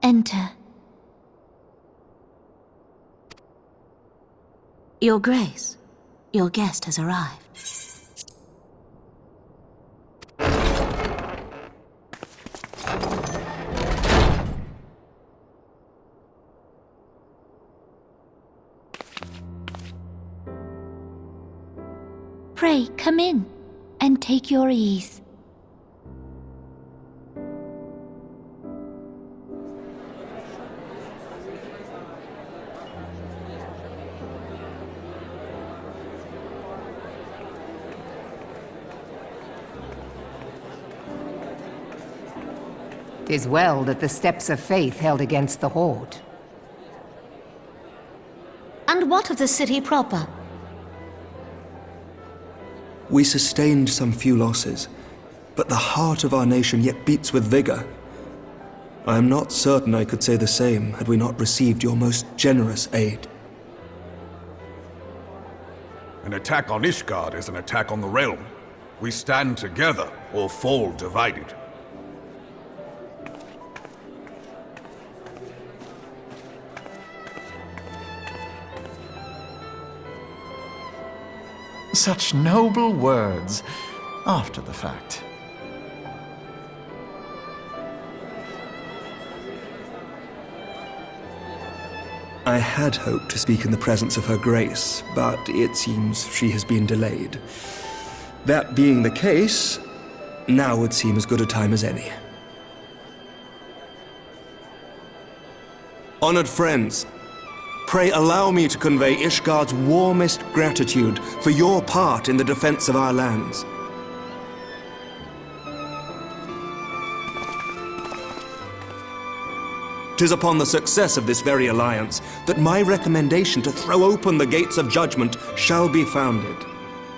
Enter. Your Grace, your guest has arrived. Pray, come in, and take your ease. "'Tis well that the steps of faith held against the horde. And what of the city proper? We sustained some few losses, but the heart of our nation yet beats with vigor. I am not certain I could say the same had we not received your most generous aid. An attack on Ishgard is an attack on the realm. We stand together or fall divided. Such noble words, after the fact. I had hoped to speak in the presence of Her Grace, but it seems she has been delayed. That being the case, now would seem as good a time as any. Honored friends, pray allow me to convey Ishgard's warmest gratitude for your part in the defense of our lands. "'Tis upon the success of this very alliance that my recommendation to throw open the gates of judgment shall be founded.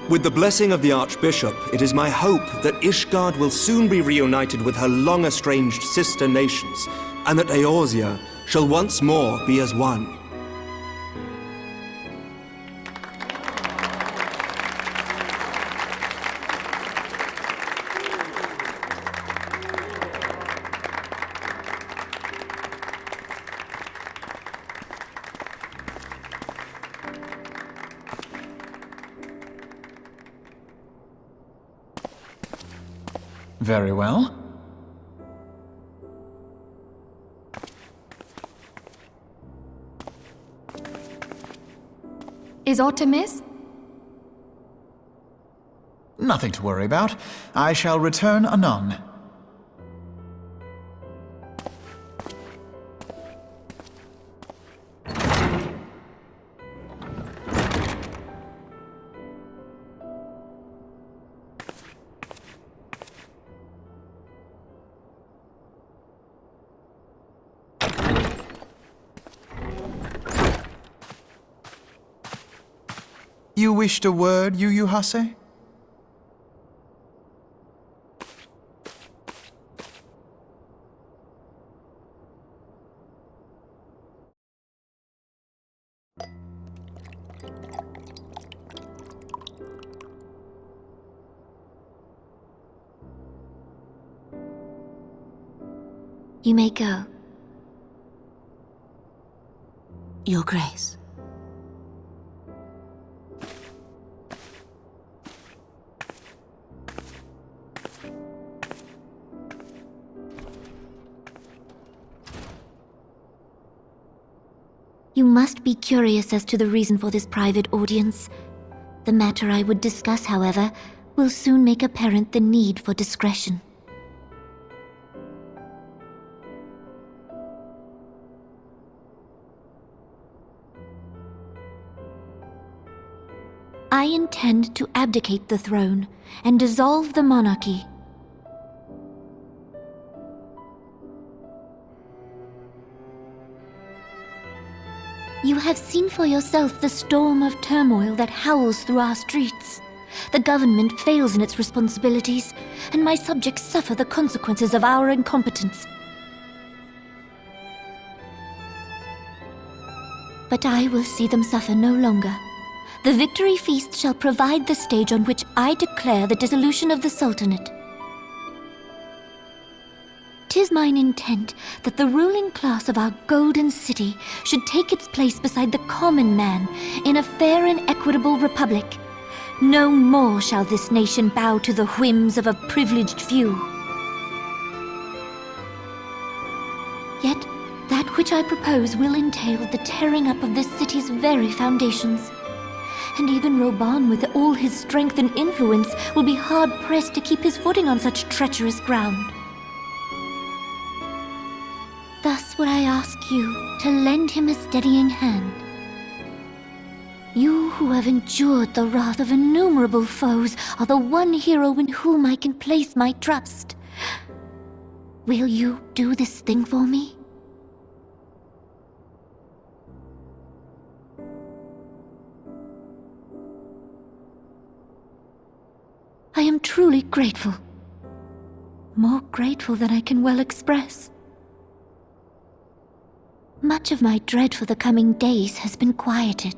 With the blessing of the Archbishop, it is my hope that Ishgard will soon be reunited with her long-estranged sister nations, and that Eorzea shall once more be as one. Very well. Is aught amiss? Nothing to worry about. I shall return anon. You wished a word, Yu Hase? You may go. Your Grace. You must be curious as to the reason for this private audience. The matter I would discuss, however, will soon make apparent the need for discretion. I intend to abdicate the throne and dissolve the monarchy. You have seen for yourself the storm of turmoil that howls through our streets. The government fails in its responsibilities, and my subjects suffer the consequences of our incompetence. But I will see them suffer no longer. The victory feast shall provide the stage on which I declare the dissolution of the Sultanate. is mine intent that the ruling class of our golden city should take its place beside the common man in a fair and equitable republic. No more shall this nation bow to the whims of a privileged few. Yet, that which I propose will entail the tearing up of this city's very foundations. And even Roban, with all his strength and influence, will be hard-pressed to keep his footing on such treacherous ground. Thus would I ask you to lend him a steadying hand. You who have endured the wrath of innumerable foes are the one hero in whom I can place my trust. Will you do this thing for me? I am truly grateful. More grateful than I can well express. Much of my dread for the coming days has been quieted.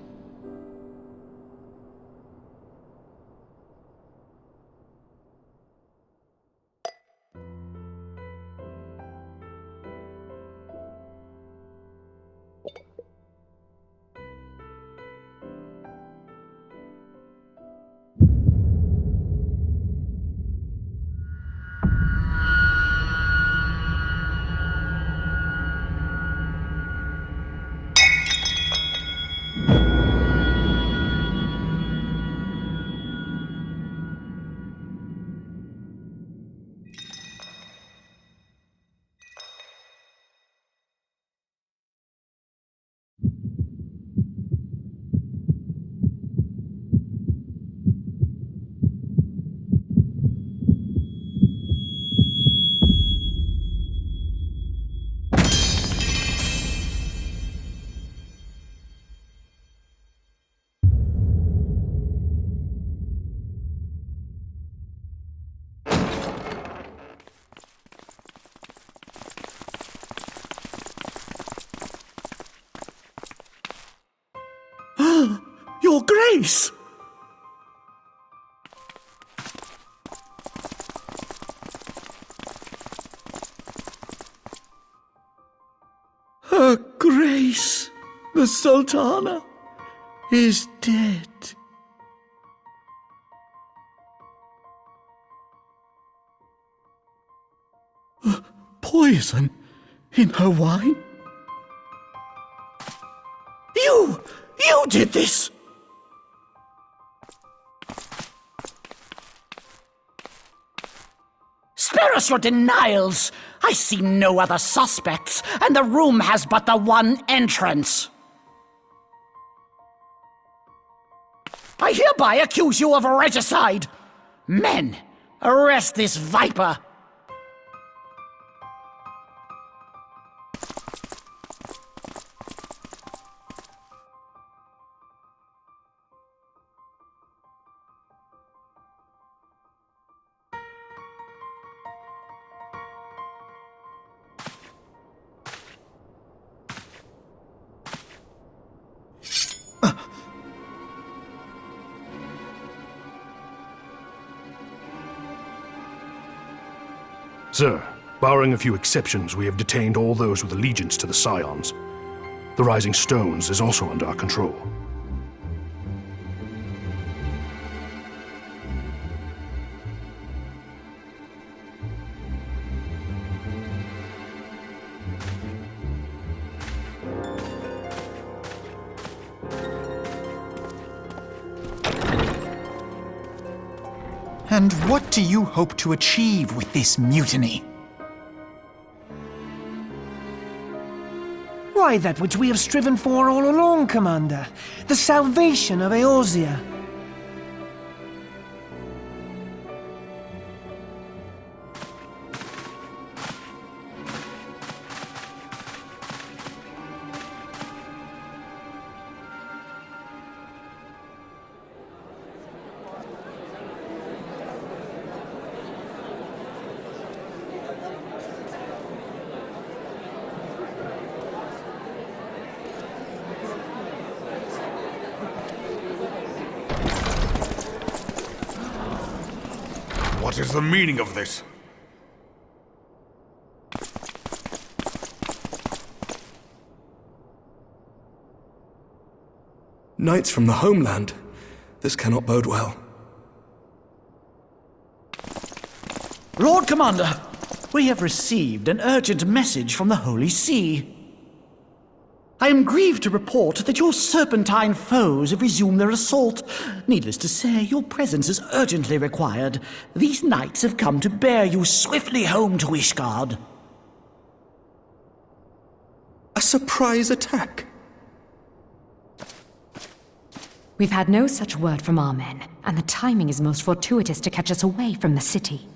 Your Grace! Her Grace, the Sultana, is dead. Poison in her wine? You did this! Spare us your denials! I see no other suspects, and the room has but the one entrance. I hereby accuse you of regicide! Men, arrest this viper! Sir, barring a few exceptions, we have detained all those with allegiance to the Scions. The Rising Stones is also under our control. And what do you hope to achieve with this mutiny? Why, that which we have striven for all along, Commander. The salvation of Eorzea. What is the meaning of this? Knights from the homeland. This cannot bode well. Lord Commander, we have received an urgent message from the Holy See. I am grieved to report that your serpentine foes have resumed their assault. Needless to say, your presence is urgently required. These knights have come to bear you swiftly home to Ishgard. A surprise attack? We've had no such word from our men, and the timing is most fortuitous to catch us away from the city.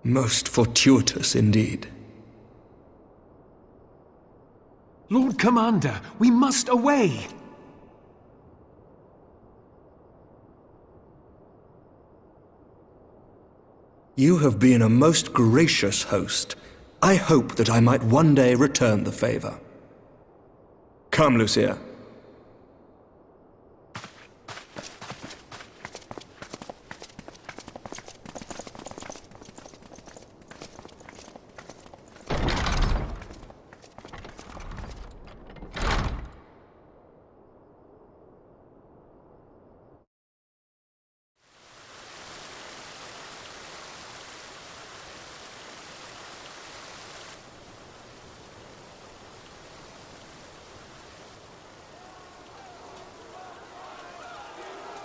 Most fortuitous indeed. Lord Commander, we must away! You have been a most gracious host. I hope that I might one day return the favor. Come, Lucia.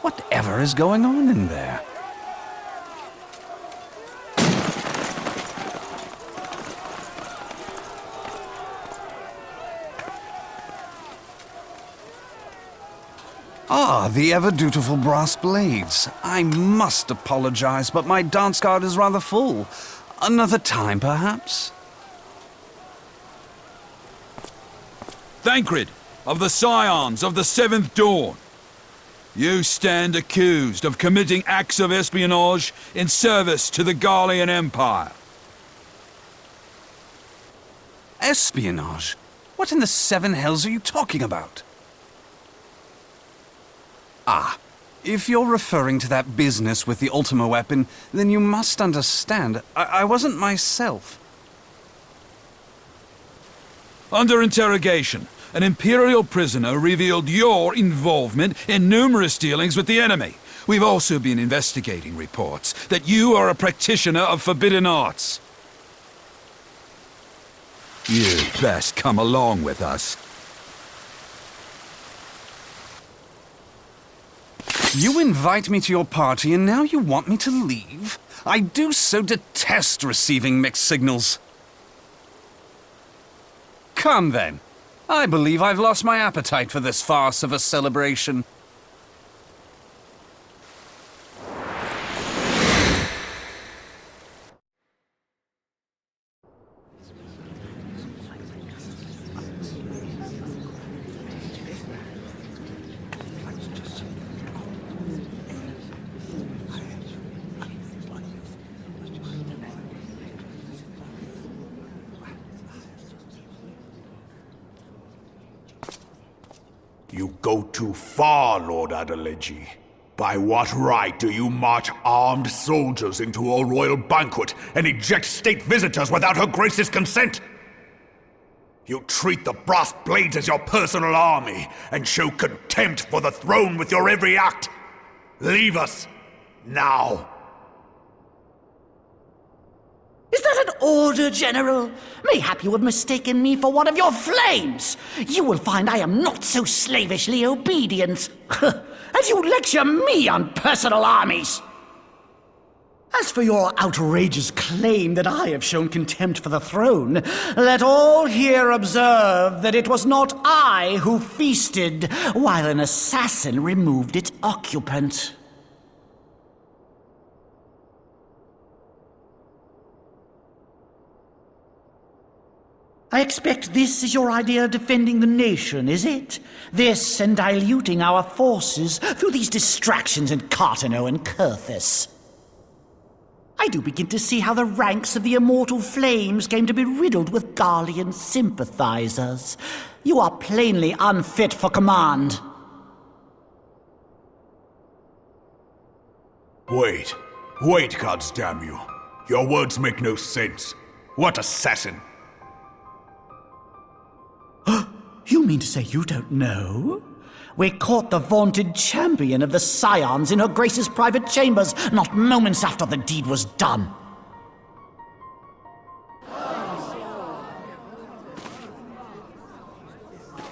Whatever is going on in there? Ah, the ever-dutiful brass blades. I must apologize, but my dance card is rather full. Another time, perhaps? Thancred, of the Scions of the Seventh Dawn. You stand accused of committing acts of espionage in service to the Garlean Empire. Espionage? What in the seven hells are you talking about? Ah, if you're referring to that business with the Ultima weapon, then you must understand, I wasn't myself. Under interrogation, an Imperial prisoner revealed your involvement in numerous dealings with the enemy. We've also been investigating reports that you are a practitioner of forbidden arts. You'd best come along with us. You invite me to your party and now you want me to leave? I do so detest receiving mixed signals. Come then. I believe I've lost my appetite for this farce of a celebration. You go too far, Lord Adeleji. By what right do you march armed soldiers into a royal banquet and eject state visitors without her grace's consent? You treat the brass blades as your personal army and show contempt for the throne with your every act. Leave us, now. Is that an order, General? Mayhap you have mistaken me for one of your flames. You will find I am not so slavishly obedient. And you lecture me on personal armies. As for your outrageous claim that I have shown contempt for the throne, let all here observe that it was not I who feasted while an assassin removed its occupant. I expect this is your idea of defending the nation, is it? This and diluting our forces through these distractions in Cartano and Kurthis. I do begin to see how the ranks of the Immortal Flames came to be riddled with Garlean sympathizers. You are plainly unfit for command. Wait, goddamn you. Your words make no sense. What assassin? You mean to say you don't know? We caught the vaunted champion of the Scions in her Grace's private chambers, not moments after the deed was done.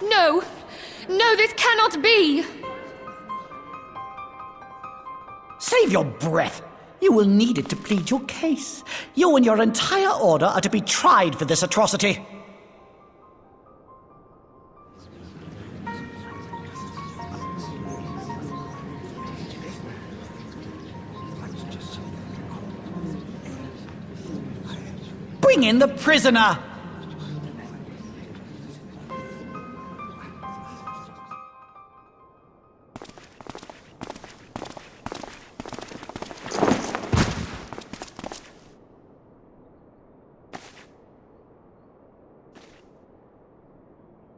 No! No, this cannot be! Save your breath. You will need it to plead your case. You and your entire order are to be tried for this atrocity. Bring in the prisoner!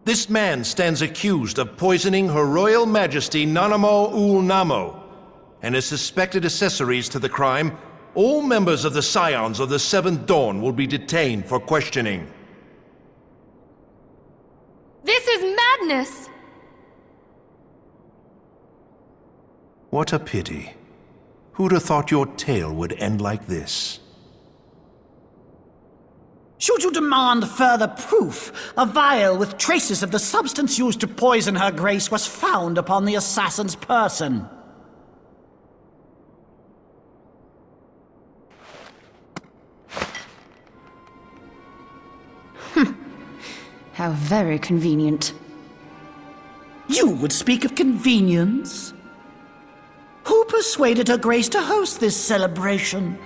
This man stands accused of poisoning Her Royal Majesty Nanamo Ul Namo, and as suspected accessories to the crime, all members of the Scions of the Seventh Dawn will be detained for questioning. This is madness! What a pity. Who'd have thought your tale would end like this? Should you demand further proof, a vial with traces of the substance used to poison Her Grace was found upon the assassin's person. How very convenient. You would speak of convenience? Who persuaded Her Grace to host this celebration?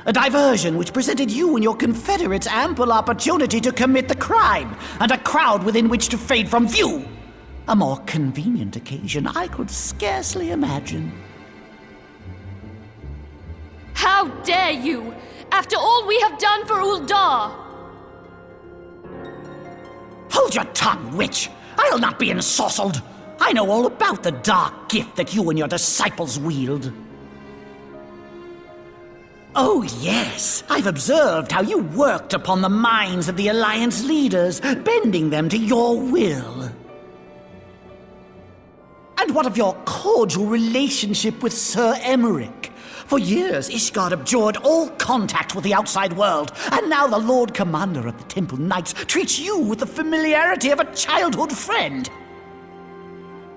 A diversion which presented you and your confederates ample opportunity to commit the crime, and a crowd within which to fade from view. A more convenient occasion I could scarcely imagine. How dare you! After all we have done for Uldar! Hold your tongue, witch! I'll not be ensorcelled! I know all about the dark gift that you and your disciples wield. Oh, yes. I've observed how you worked upon the minds of the Alliance leaders, bending them to your will. And what of your cordial relationship with Sir Emmerich? For years, Ishgard abjured all contact with the outside world, and now the Lord Commander of the Temple Knights treats you with the familiarity of a childhood friend.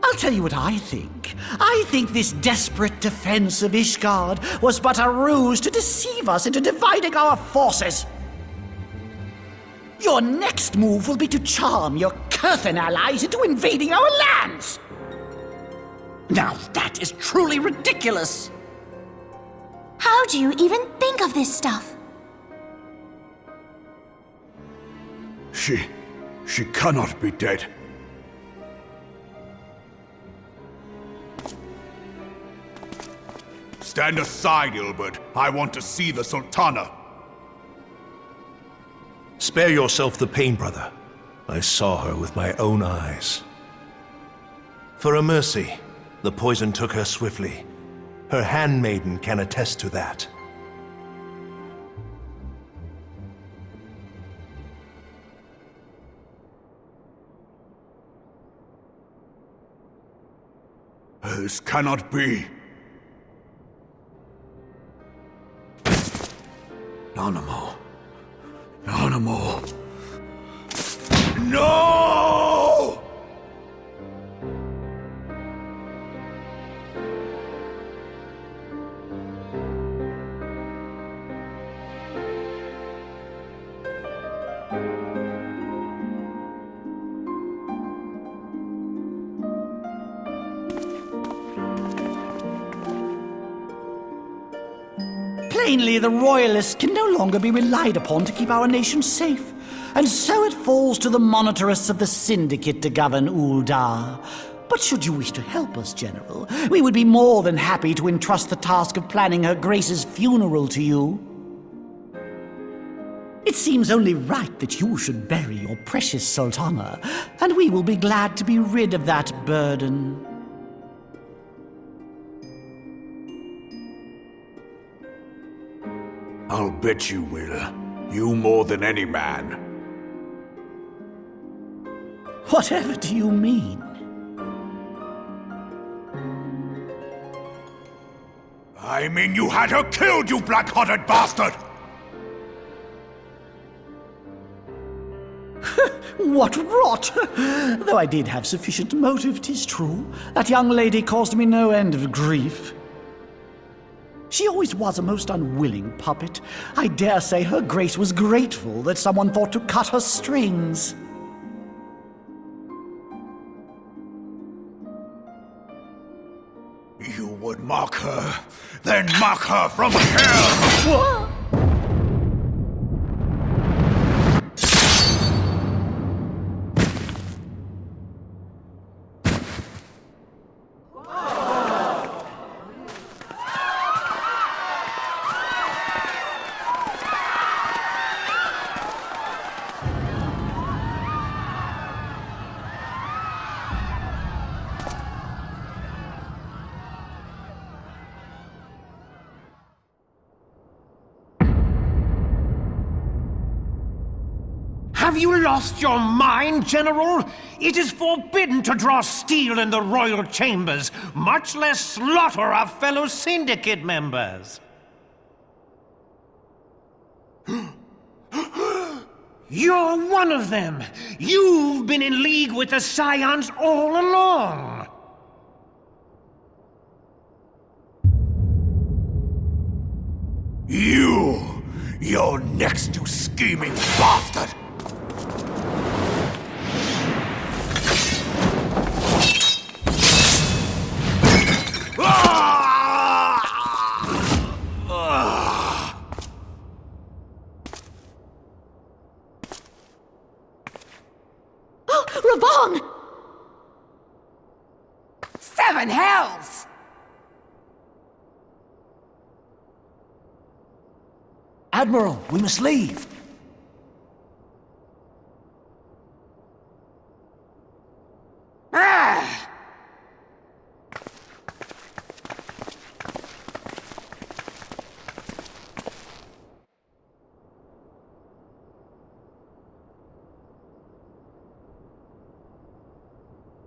I'll tell you what I think. I think this desperate defense of Ishgard was but a ruse to deceive us into dividing our forces. Your next move will be to charm your Kurthan allies into invading our lands. Now that is truly ridiculous. How do you even think of this stuff? She cannot be dead. Stand aside, Ilbert. I want to see the Sultana. Spare yourself the pain, brother. I saw her with my own eyes. For a mercy, the poison took her swiftly. Her handmaiden can attest to that. This cannot be. Nanamo. Nanamo. No! Plainly, the Royalists can no longer be relied upon to keep our nation safe. And so it falls to the monitorists of the Syndicate to govern Uldar. But should you wish to help us, General, we would be more than happy to entrust the task of planning Her Grace's funeral to you. It seems only right that you should bury your precious Sultana, and we will be glad to be rid of that burden. I'll bet you will. You more than any man. Whatever do you mean? I mean you had her killed, you black-hearted bastard! What rot! Though I did have sufficient motive, 'tis true. That young lady caused me no end of grief. She always was a most unwilling puppet. I dare say her grace was grateful that someone thought to cut her strings. You would mock her, then mock her from hell! What? Have you lost your mind, General? It is forbidden to draw steel in the royal chambers, much less slaughter our fellow syndicate members. You're one of them. You've been in league with the Scions all along. You're next, you scheming bastard! Raban! Seven hells! Admiral, we must leave. Ah!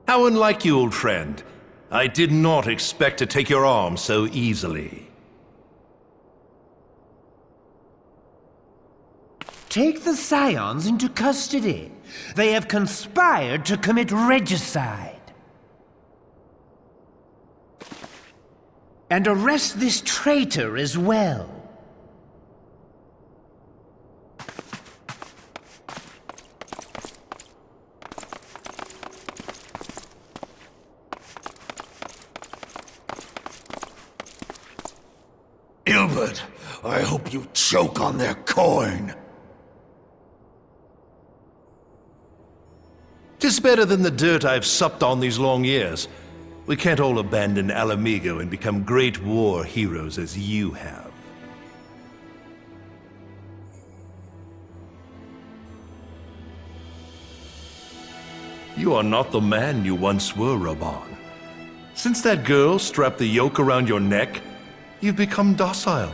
How unlike you, old friend. I did not expect to take your arm so easily. Take the Scions into custody. They have conspired to commit regicide. And arrest this traitor as well. Ilbert, I hope you choke on their coin. 'Tis better than the dirt I've supped on these long years. We can't all abandon Alamigo and become great war heroes as you have. You are not the man you once were, Raban. Since that girl strapped the yoke around your neck, you've become docile.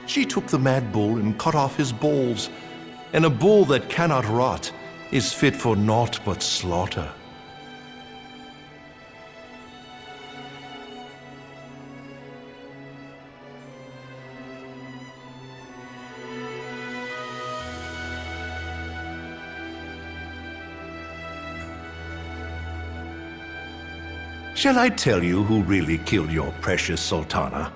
She took the mad bull and cut off his balls, and a bull that cannot rot is fit for naught but slaughter. Shall I tell you who really killed your precious Sultana?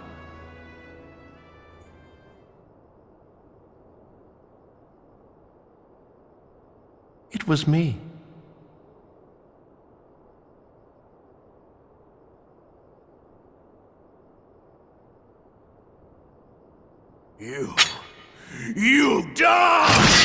It was me. You die!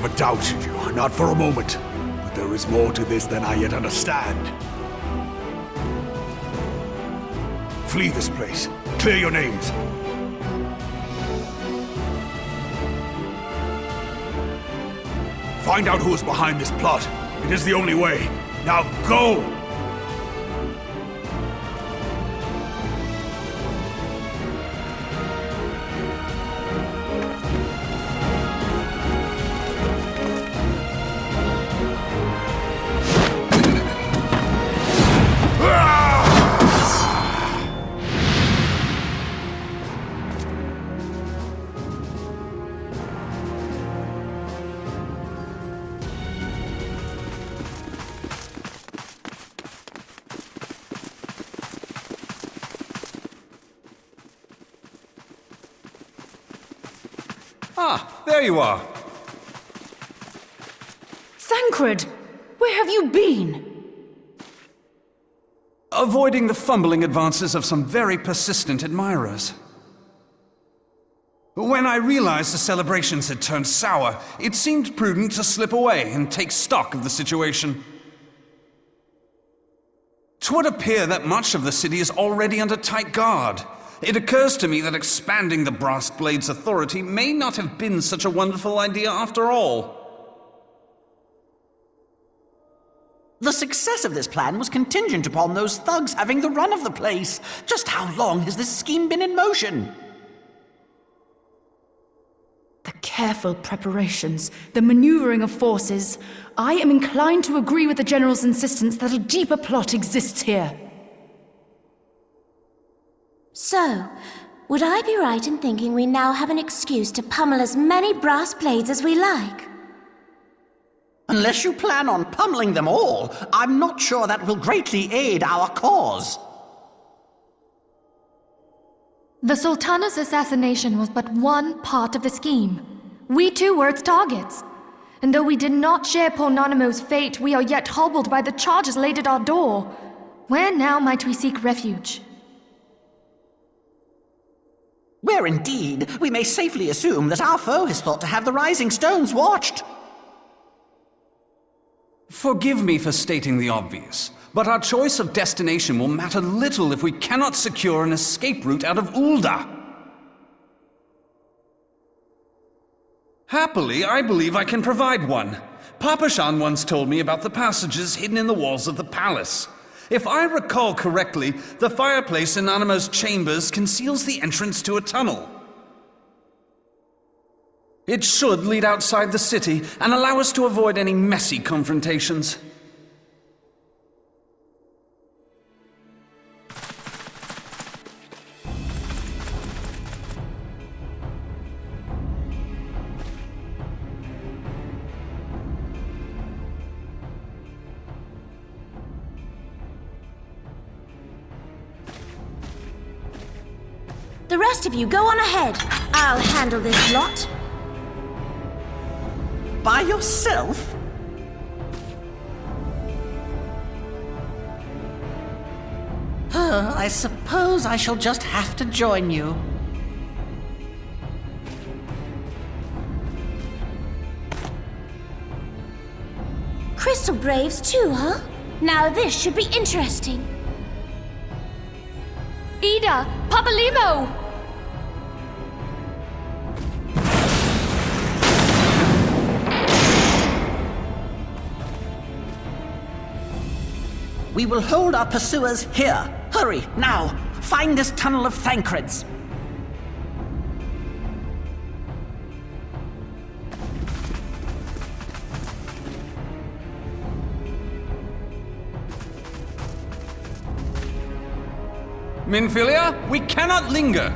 never doubted you, not for a moment. But there is more to this than I yet understand. Flee this place. Clear your names. Find out who is behind this plot. It is the only way. Now go! Ah, there you are. Thancred! Where have you been? Avoiding the fumbling advances of some very persistent admirers. When I realized the celebrations had turned sour, it seemed prudent to slip away and take stock of the situation. 'Twould appear that much of the city is already under tight guard. It occurs to me that expanding the Brass Blade's authority may not have been such a wonderful idea after all. The success of this plan was contingent upon those thugs having the run of the place. Just how long has this scheme been in motion? The careful preparations, the maneuvering of forces. I am inclined to agree with the General's insistence that a deeper plot exists here. So, would I be right in thinking we now have an excuse to pummel as many brass blades as we like? Unless you plan on pummeling them all, I'm not sure that will greatly aid our cause. The Sultana's assassination was but one part of the scheme. We too were its targets. And though we did not share Pornonimo's fate, we are yet hobbled by the charges laid at our door. Where now might we seek refuge? Where indeed, we may safely assume that our foe has thought to have the Rising Stones watched. Forgive me for stating the obvious, but our choice of destination will matter little if we cannot secure an escape route out of Ulda. Happily, I believe I can provide one. Papashan once told me about the passages hidden in the walls of the palace. If I recall correctly, the fireplace in Animo's chambers conceals the entrance to a tunnel. It should lead outside the city and allow us to avoid any messy confrontations. The rest of you go on ahead. I'll handle this lot. By yourself? I suppose I shall just have to join you. Crystal Braves too, huh? Now this should be interesting. Ida! Papalimo! We will hold our pursuers here. Hurry, now! Find this tunnel of Thancred's. Minfilia, we cannot linger.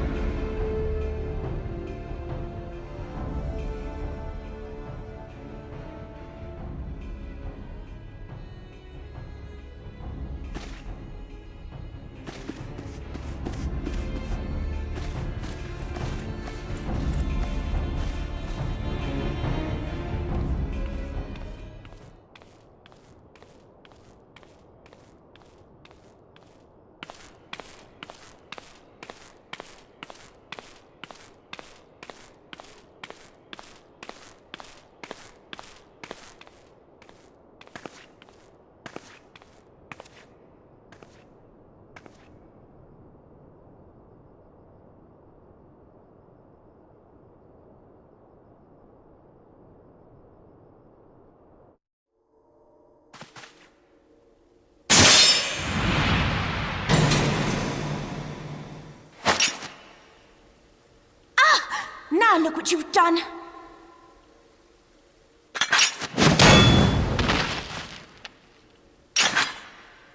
Now look what you've done.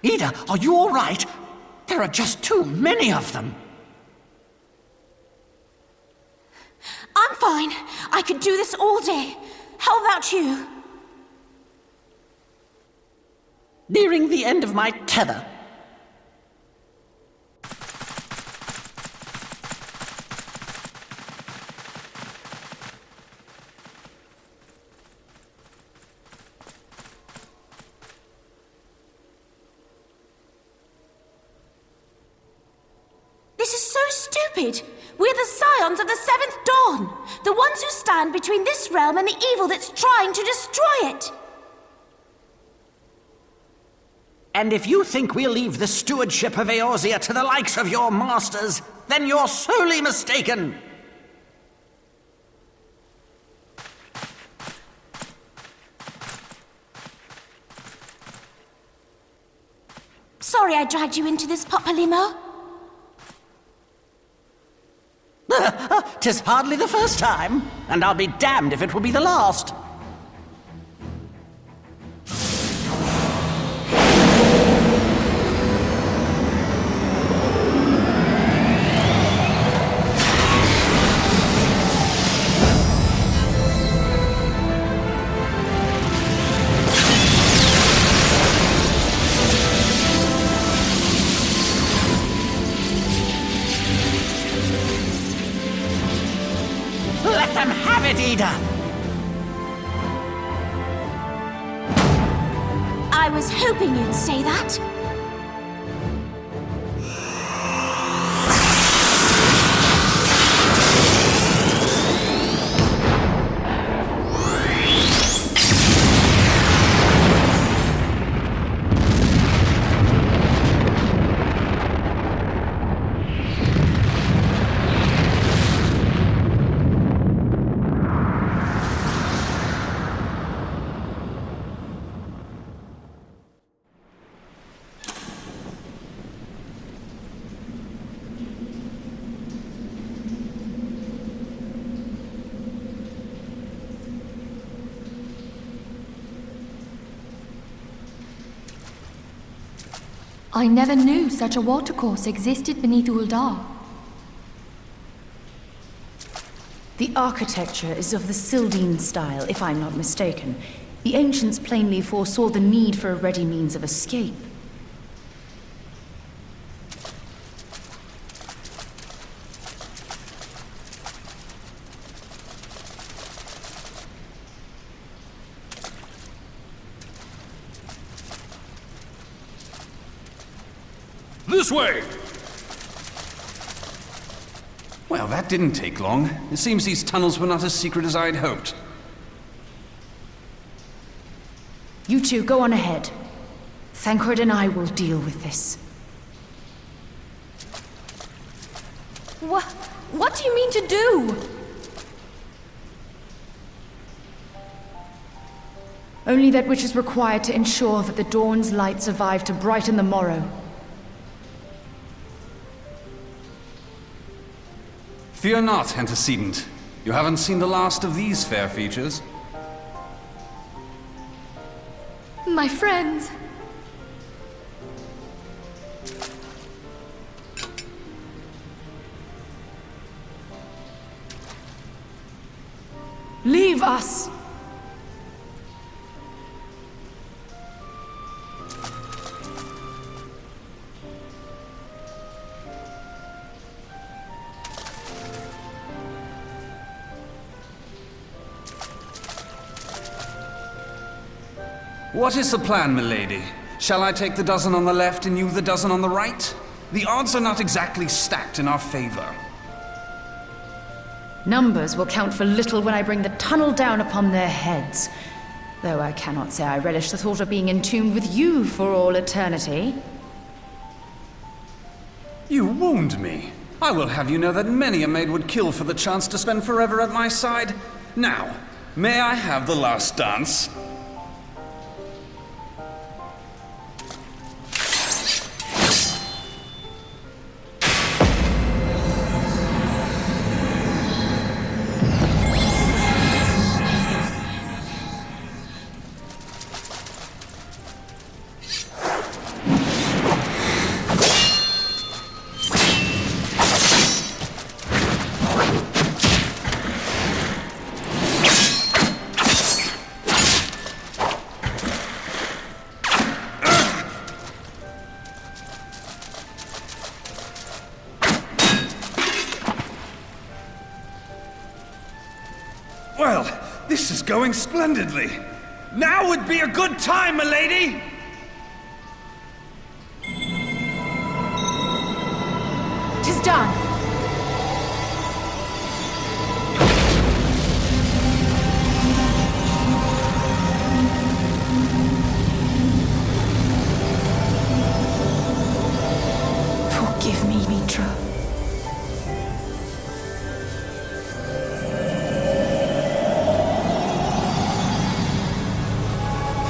Ida, are you all right? There are just too many of them. I'm fine. I could do this all day. How about you? Nearing the end of my tether. This is so stupid. We're the scions of the Seventh Dawn. The ones who stand between this realm and the evil that's trying to destroy it. And if you think we'll leave the stewardship of Eorzea to the likes of your masters, then you're sorely mistaken. Sorry I dragged you into this, Papalymo. 'Tis hardly the first time, and I'll be damned if it will be the last. Let them have it, Ida! I was hoping you'd say that. I never knew such a watercourse existed beneath Uldar. The architecture is of the Sildine style, if I'm not mistaken. The ancients plainly foresaw the need for a ready means of escape. This way! Well, that didn't take long. It seems these tunnels were not as secret as I'd hoped. You two go on ahead. Thancred and I will deal with this. What do you mean to do? Only that which is required to ensure that the dawn's light survive to brighten the morrow. Fear not, antecedent. You haven't seen the last of these fair features. My friends. Leave us! What is the plan, milady? Shall I take the dozen on the left and you the dozen on the right? The odds are not exactly stacked in our favor. Numbers will count for little when I bring the tunnel down upon their heads. Though I cannot say I relish the thought of being entombed with you for all eternity. You wound me. I will have you know that many a maid would kill for the chance to spend forever at my side. Now, may I have the last dance? going splendidly. Now would be a good time, milady! Tis done. Forgive me, Mitra.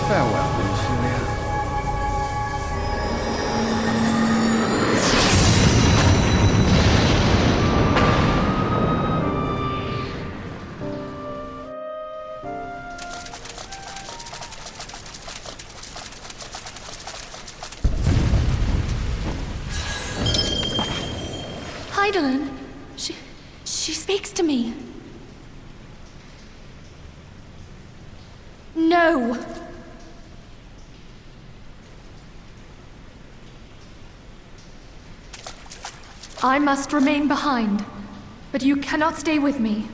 Farewell, Ophelia. Heidelin, she speaks to me. No! I must remain behind, but you cannot stay with me.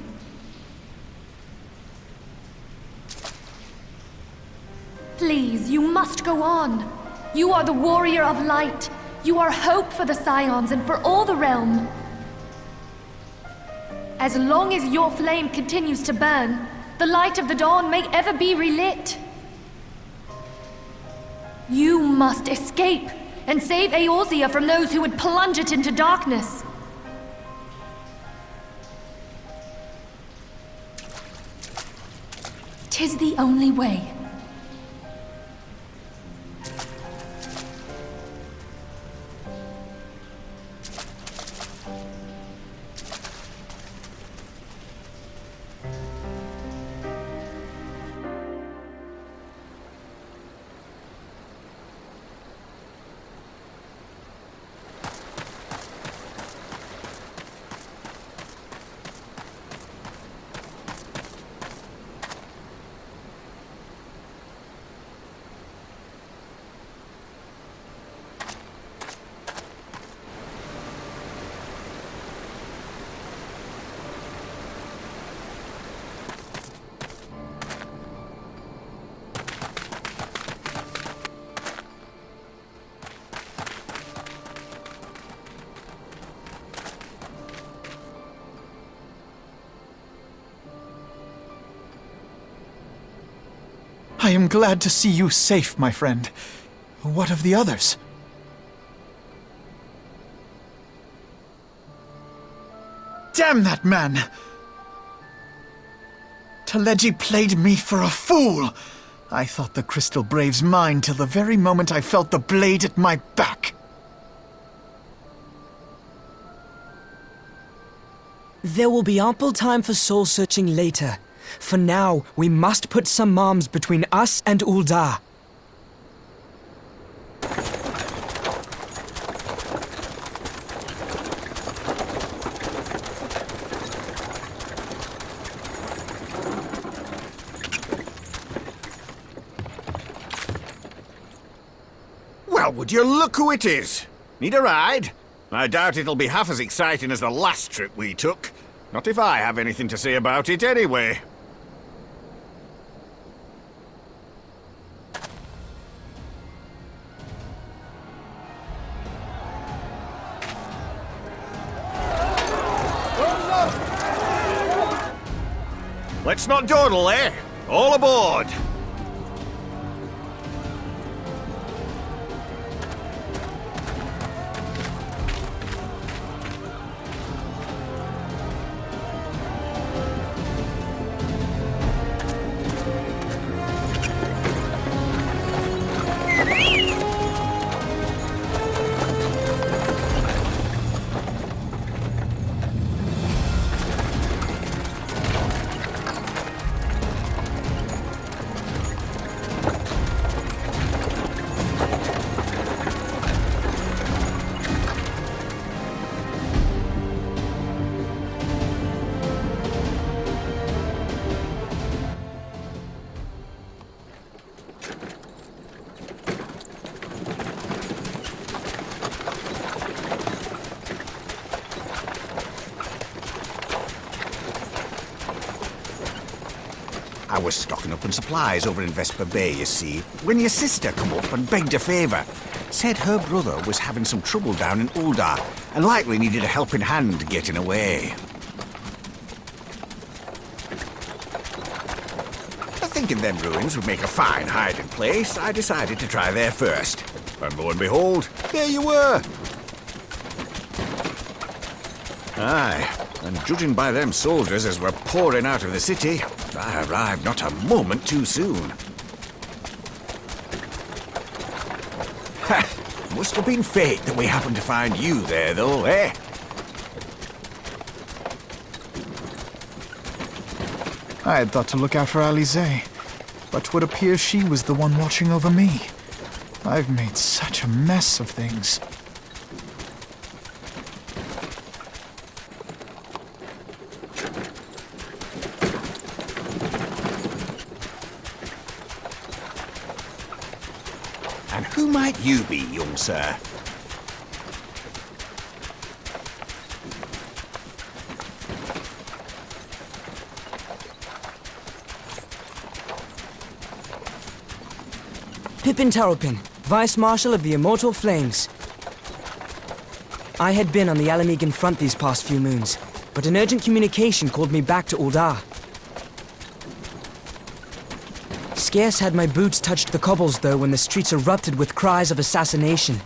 Please, you must go on. You are the warrior of light. You are hope for the Scions and for all the realm. As long as your flame continues to burn, the light of the dawn may ever be relit. You must escape and save Eorzea from those who would plunge it into darkness. Tis the only way. I am glad to see you safe, my friend. What of the others? Damn that man! Teleji played me for a fool! I thought the Crystal Brave's mine till the very moment I felt the blade at my back. There will be ample time for soul-searching later. For now, we must put some arms between us and Ul'dah. Well, would you look who it is? Need a ride? I doubt it'll be half as exciting as the last trip we took. Not if I have anything to say about it anyway. Let's not dawdle, eh? All aboard! I was stocking up on supplies over in Vesper Bay, you see, when your sister come up and begged a favour. Said her brother was having some trouble down in Uldar, and likely needed a helping hand getting away. Thinking them ruins would make a fine hiding place, I decided to try there first. And lo and behold, there you were! Aye, and judging by them soldiers as were pouring out of the city, I arrived not a moment too soon. Ha! Must have been fate that we happened to find you there, though, eh? I had thought to look out for Alize, but 'twould appear she was the one watching over me. I've made such a mess of things. And who might you be, young sir? Pippin Taropin, Vice Marshal of the Immortal Flames. I had been on the Alamegan front these past few moons, but an urgent communication called me back to Uldar. Scarce had my boots touched the cobbles, though, when the streets erupted with cries of assassination.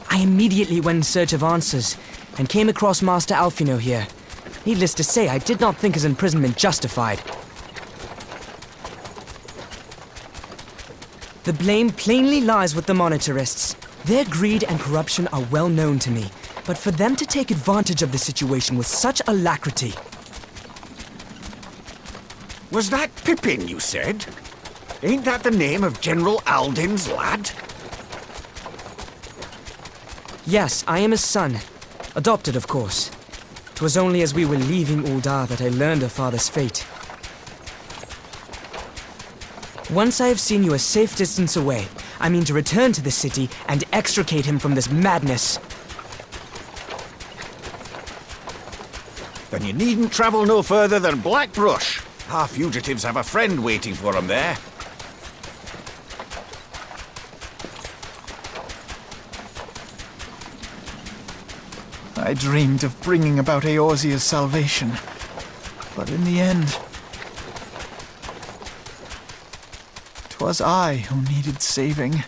I immediately went in search of answers, and came across Master Alfino here. Needless to say, I did not think his imprisonment justified. The blame plainly lies with the Monitarists. Their greed and corruption are well known to me, but for them to take advantage of the situation with such alacrity... Was that Pippin, you said? Ain't that the name of General Alden's lad? Yes, I am his son. Adopted, of course. 'Twas only as we were leaving Uldar that I learned of father's fate. Once I have seen you a safe distance away, I mean to return to the city and extricate him from this madness. Then you needn't travel no further than Blackbrush. Our fugitives have a friend waiting for them there. I dreamed of bringing about Eorzea's salvation, but in the end, 'twas I who needed saving.